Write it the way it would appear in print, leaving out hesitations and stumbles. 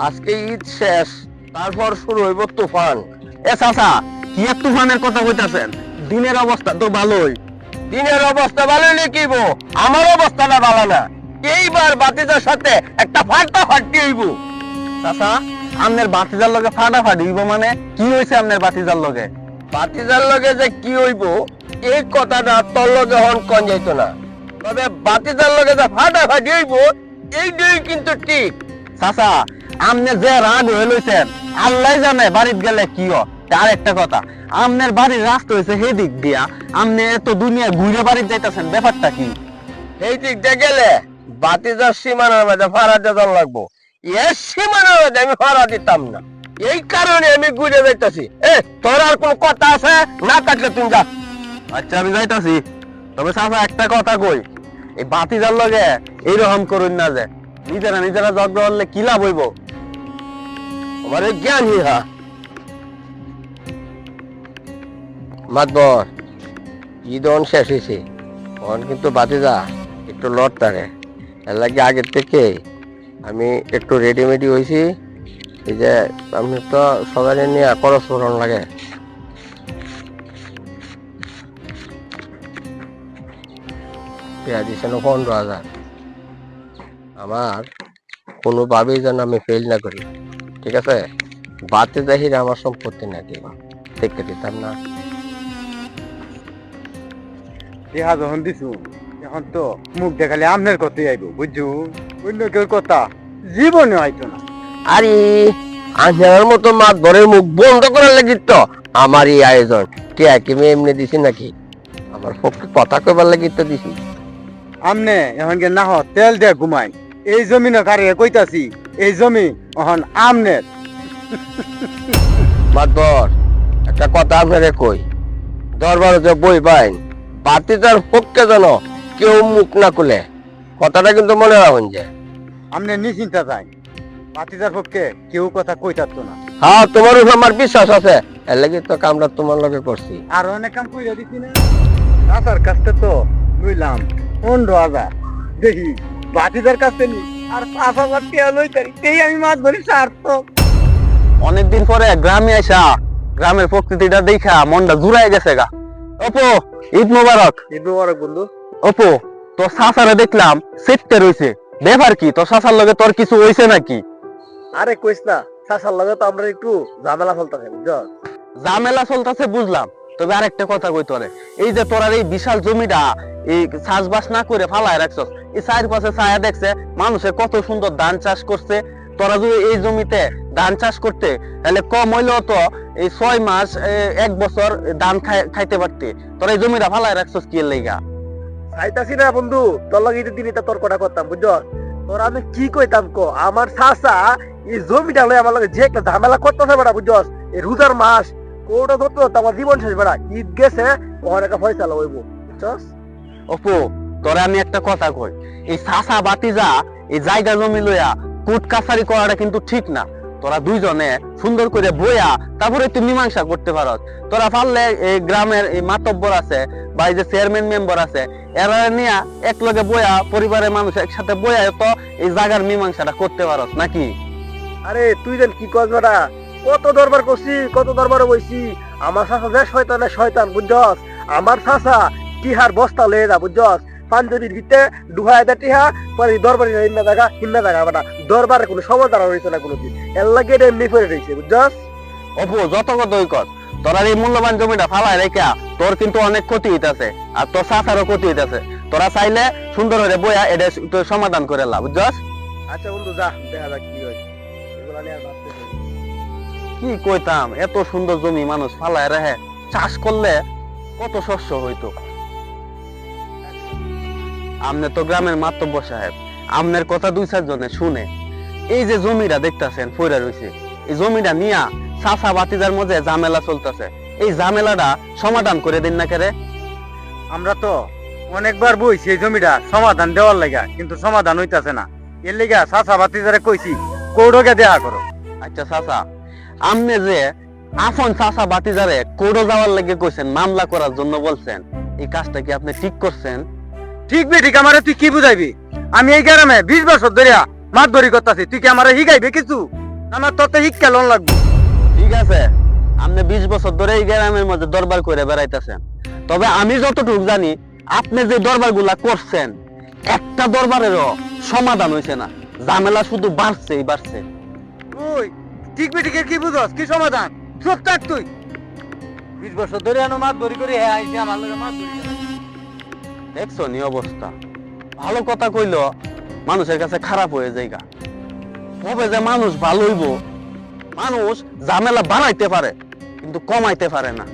আজকে ঈদ শেষ, তারপর শুরু হইব তুফান। এ চাচা, কি এক তুফানের কথা কইতাছেন? দিনের অবস্থা তো ভালোই। দিনের অবস্থা ভালো হলে কি হইব? আমার অবস্থাটা ভালো না। এইবার বাতিজার সাথে একটা ফাটাফাটি হইব। চাচা, আমনের বাতিজার লগে ফাটাফাটি হইব মানে কি হইছে আমনের বাতিজার লগে? বাতিজার লগে যে কি হইব এই কথাটা তোর লগে হন কন যাইতো না, তবে বাতিজার লগে যে ফাটাফাটি হইব এইটাই কিন্তু ঠিক। চাচা, আমনে যে রাগ হয়ে লইছেন আল্লাহ জানে বাড়িতে গেলে কি হয়। আর একটা কথা, আমনের বাড়ির রাস্তা হয়েছে সেদিক দিয়া, আমনে এত দুনিয়া ঘুরে বাড়িতে যাইতাছেন, ব্যাপারটা কি? এই দিক দিয়ে গেলে বাতিজার সীমানার মধ্যে ফাড়া দেওয়ার লাগবো। এর সীমানার মধ্যে আমি ফাড়া দিতাম না, এই কারণে আমি ঘুরে যাইতাছি। তোর আর কোন কথা আছে? না কাটলে তুমি যা। আচ্ছা, আমি যাইতাছি। তবে চাচা একটা কথা কই, এই বাতিজার লগে এইরকম করুন না যে নিজেরা নিজেরা ঝগড়া করলে কি লাভ হইব? আমার জ্ঞান ইহা মাতবর ঈদ অন শেষ হয়েছে, অন কিন্তু বাতিজা একটু লড়তারে। এর লাগে আগের থেকে আমি একটু রেডিমেডি হয়েছি। এই যে আমি তো সবাই নিয়ে খরচ করানো লাগে। পেঁয়াজ দিচ্ছে 15,000। আমার কোনোভাবেই যেন আমি ফেল না করি, ঠিক আছে? বাতে জাহিরে আমার সম্পত্তি না দিব, দেখতে দিতাম না। দেহা যখন দিছু এখন তো মুখ দেখালে আমনের কথাই আইব, বুঝছু? অন্য কেউ কথা জীবনে আইতো না। আরে আঞ্জার মতো মাতবরের মুখ বন্ধ করার লাগি তো আমার এই আয়োজন। কে এমনি এমনি দিছি নাকি? আমার পক্ষে কথা কইবার লাগি তো দিছি। আমনে এখন গে না হ তেল দিয়ে ঘুমাই। এই জমিনে কারে কইতাছি, এই জমি এখন আমনের। মাতবর একটা কথা আপনারে কই, দরবারে যে বই পাই বাতিটার পক্ষে যেন কেউ মুখ না খুলে, কথাটা কিন্তু মনে রাখুন যে। আমনে নিশ্চিন্তা যাই, বাতিজার পক্ষে কেউ কথা কইতাতো না। হ্যাঁ, তোমার উপর আমার বিশ্বাস আছে, এর লাগি তো কামটা তোমার লগে করছি। আর অনেক কাম কইরা দিছি না। চাচার কাছে তো লইলাম 15,000, দেখি বাতিজার কাছে নি আর 5,000 টাকা লইতারি, এই আমি মাছ ধরি সার্থক। অনেকদিন পরে গ্রামে আসা, গ্রামের প্রকৃতিটা দেখা মনটা জুড়াই গেছে গা। অপু, ঈদ মোবারক। ঈদ মোবারক বন্ধু। অপু, তোর চাচারে দেখলাম সেটতে রইছে, ব্যাপার কি? তোর চাচার লগে তোর কিছু হইছে নাকি? আরে কইস না, চাচার লগে তো আমরা একটু ঝামেলা চলতেছে, বুঝছো? ঝামেলা চলতেছে বুঝলাম, তবে আরেকটা কথা কই তোরে, এই যে তোরার এই বিশাল জমিটা এই চাষবাস না করে ফালায় রাখছস, এই চারপাশে ছায়া দেখছে মানুষে কত সুন্দর ধান চাষ করছে। তোরা যদি এই জমিতে ধান চাষ করতে তাহলে কম হইলেও তো এই 6 মাস 1 বছর ধান খাইতে পারতে। তোরা এই জমিটা ফালায় রাখছস কি এর লাইগা? চাইতাছি না বন্ধু, তোর লগে ঈদের দিন এটা তর্কটা করতাম, বুঝছো? তোর আমি কি কইতাম কো, আমার চাচা এই জমিটা লই আমার লগে যে একটা ঝামেলা করতেছে বেড়া, বুঝছো? এই রোজার মাস কোটা ধরতে ধরতে আমার জীবন শেষ বেড়া। ঈদ গেছে, ওখানে একটা ফয়সালা হইব, বুঝছস? অপু, তোরা আমি একটা কথা কই, এই চাচা বাতিজা এই জায়গা জমি লইয়া কুট কাছারি করাটা কিন্তু ঠিক না। তোরা দুইজনে সুন্দর করে বইয়া তারপরে তুই মীমাংসা করতে পারস। তোরা পারলে এই গ্রামের এই মাতব্বর আছে বা এই যে চেয়ারম্যান মেম্বার আছে, এরা নিয়ে এক লগে বইয়া পরিবারের মানুষ একসাথে বইয়া তো এই জায়গার মীমাংসাটা করতে পারস নাকি? আরে তুই যেন কি কস বেড়া, কত দরবার করছি, কত দরবারে বইছি। আমার চাচা যে শয়তানের শয়তান, বুঝছস? আমার চাচা টিহার বস্তা লয়ে যা, বুঝছস? পাঞ্জরির ভিতরে 2,000 টিহা পরে দরবারে হিন্না জায়গা বেটা, দরবারে কোনো সমাধান রয়েছে না কোনোদিন। এর লাগে এটা এমনি করে রয়েছে, বুঝছস? অপু, যত কতই কর, তোরা এই মূল্যবান জমিটা ফালায় রেখা তোর কিন্তু অনেক ক্ষতি হইতাছে, আর তোর চাচারও ক্ষতি হইতাছে। তোরা চাইলে সুন্দর হয়ে বইয়া এটা সমাধান করে লা, বুঝছস? আচ্ছা বন্ধু, যা দেখা যাক কি হয়। এগুলা নিয়ে আর ভাবতেছি না। কি কইতাম, এত সুন্দর জমি মানুষ ফালায় রাখে, চাষ করলে কত শস্য হইতো। আমনে তো গ্রামের মাতব্বর সাহেব, আমনের কথা 2-4 জনে শুনে এই যে জমিটা দেখতাছেন পইরা রইছে, এই জমিটা নিয়া চাচা বাতিজার মধ্যে ঝামেলা চলতেছে, এই ঝামেলাটা সমাধান করে দিন না কেরে? আমরা তো অনেকবার বইছি এই জমিটা সমাধান দেওয়ার লাগা, কিন্তু সমাধান হইতাছে না। এর লেগা চাচা বাতিজারে কইছি কোর্টকে দেখা করো। আচ্ছা চাচা, আমনে যে আপন চাচা বাতিজারে কোর্টে যাওয়ার লাগে কইছেন, মামলা করার জন্য বলছেন, এই কাজটা কি আপনি ঠিক করছেন? ঠিক বে ঠিক, আমারে তুই কি বুঝাইবি? আমি এই গ্রামে 20 বছর ধরে মাছ ধরি করতেছি, তুই কি আমার হিগাইবে কিছু? আমার তোতে শিক্ষা লোন লাগবে। ঠিক আছে, আপনি 20 বছর ধরে এই গ্রামের মধ্যে দরবার করে বেড়াইতেছেন, তবে আমি যতটুকু জানি আপনি যে দরবার গুলা করছেন একটা দরবারেরও সমাধান হয়েছে না, ঝামেলা শুধু বাড়ছেই বাড়ছে। তুই ঠিক বেঠিকের কি বুঝস? কি সমাধান? চুপ থাক তুই। 20 বছর ধরে আনো মাছ ধরি করে হ্যাঁ আইছে আমার লগে মাছ ধরি। দেখছো নি অবস্থা, ভালো কথা কইলো মানুষের কাছে খারাপ হয়ে যায়গা। কবে যে মানুষ ভালো হইব, মানুষ ঝামেলা বাড়াইতে পারে কিন্তু কমাইতে পারে না।